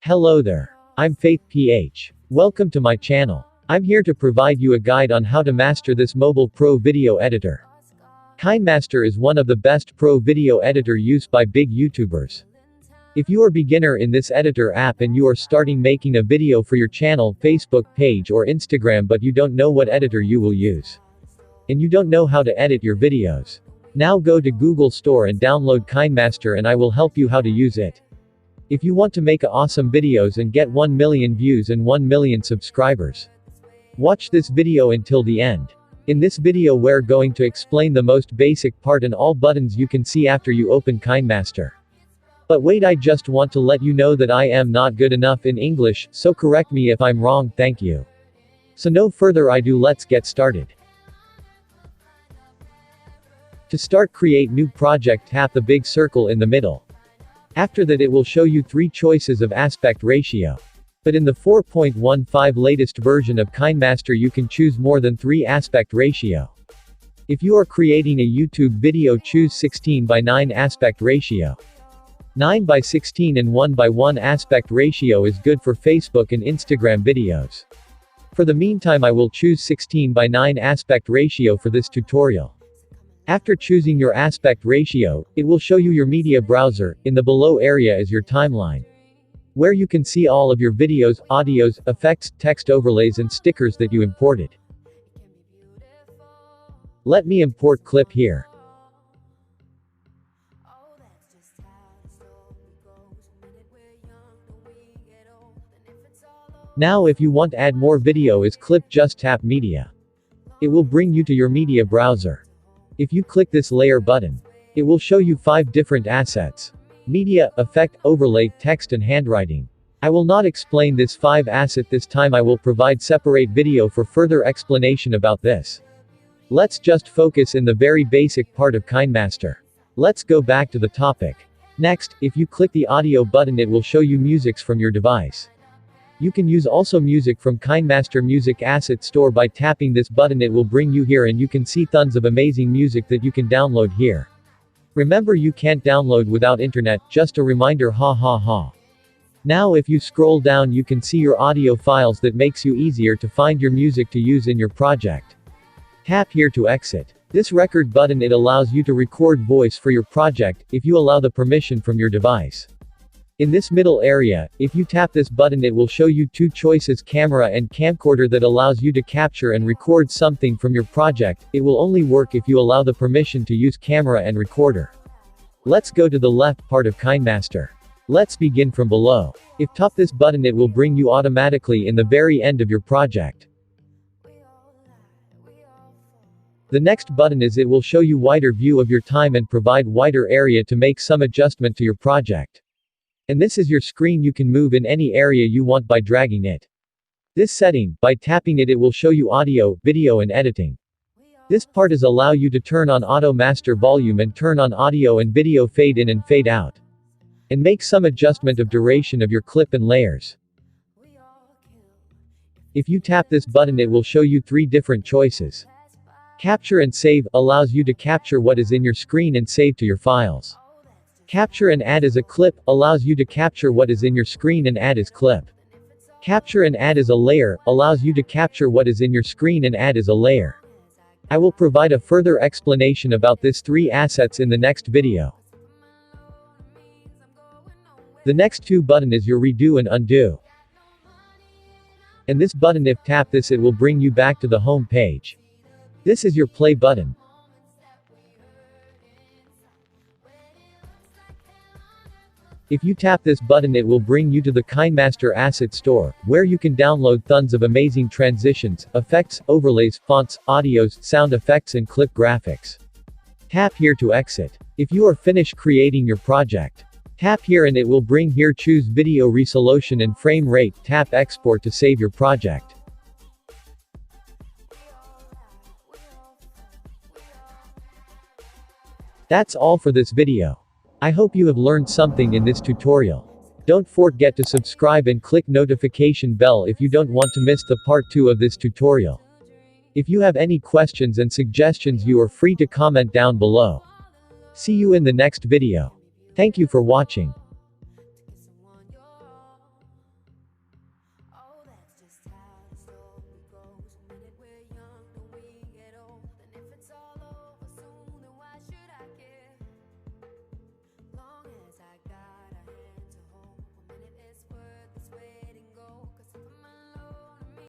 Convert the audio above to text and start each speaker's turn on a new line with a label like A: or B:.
A: Hello there. I'm Faith PH. Welcome to my channel. I'm here to provide you a guide on how to master this mobile pro video editor. Kinemaster is one of the best pro video editor used by big YouTubers. If you are beginner in this editor app and you are starting making a video for your channel, Facebook page or Instagram but you don't know what editor you will use. And you don't know how to edit your videos. Now go to Google Store and download Kinemaster and I will help you how to use it. If you want to make awesome videos and get 1 million views and 1 million subscribers. Watch this video until the end. In this video we're going to explain the most basic part and all buttons you can see after you open Kinemaster. But wait, I just want to let you know that I am not good enough in English, so correct me if I'm wrong, thank you. So no further ado, let's get started. To start, create new project, tap the big circle in the middle. After that it will show you 3 choices of aspect ratio. But in the 4.15 latest version of Kinemaster you can choose more than 3 aspect ratio. If you are creating a YouTube video, choose 16:9 aspect ratio. 9:16 and 1:1 aspect ratio is good for Facebook and Instagram videos. For the meantime I will choose 16:9 aspect ratio for this tutorial. After choosing your aspect ratio, it will show you your media browser. In the below area is your timeline, where you can see all of your videos, audios, effects, text overlays and stickers that you imported. Let me import clip here. Now if you want to add more video is clip, just tap media. It will bring you to your media browser. If you click this layer button, it will show you 5 different assets. Media, effect, overlay, text and handwriting. I will not explain this 5 asset this time, I will provide separate video for further explanation about this. Let's just focus in the very basic part of Kinemaster. Let's go back to the topic. Next, if you click the audio button it will show you musics from your device. You can use also music from Kinemaster Music Asset Store by tapping this button. It will bring you here and you can see tons of amazing music that you can download here. Remember, you can't download without internet, just a reminder, ha ha ha. Now if you scroll down you can see your audio files that makes you easier to find your music to use in your project. Tap here to exit. This record button, it allows you to record voice for your project, if you allow the permission from your device. In this middle area, if you tap this button it will show you 2 choices, camera and camcorder, that allows you to capture and record something from your project. It will only work if you allow the permission to use camera and recorder. Let's go to the left part of Kinemaster. Let's begin from below. If tap this button it will bring you automatically in the very end of your project. The next button is, it will show you wider view of your time and provide wider area to make some adjustment to your project. And this is your screen, you can move in any area you want by dragging it. This setting, by tapping it, it will show you audio, video and editing. This part is allow you to turn on auto master volume and turn on audio and video fade in and fade out. And make some adjustment of duration of your clip and layers. If you tap this button it will show you 3 different choices. Capture and save, allows you to capture what is in your screen and save to your files. Capture and add as a clip, allows you to capture what is in your screen and add as clip. Capture and add as a layer, allows you to capture what is in your screen and add as a layer. I will provide a further explanation about this 3 assets in the next video. The next 2 button is your redo and undo. And this button, if tap this it will bring you back to the home page. This is your play button. If you tap this button it will bring you to the Kinemaster Asset Store, where you can download tons of amazing transitions, effects, overlays, fonts, audios, sound effects and clip graphics. Tap here to exit. If you are finished creating your project, tap here and it will bring here, choose video resolution and frame rate, tap export to save your project. That's all for this video. I hope you have learned something in this tutorial. Don't forget to subscribe and click notification bell if you don't want to miss the part 2 of this tutorial. If you have any questions and suggestions you are free to comment down below. See you in the next video. Thank you for watching.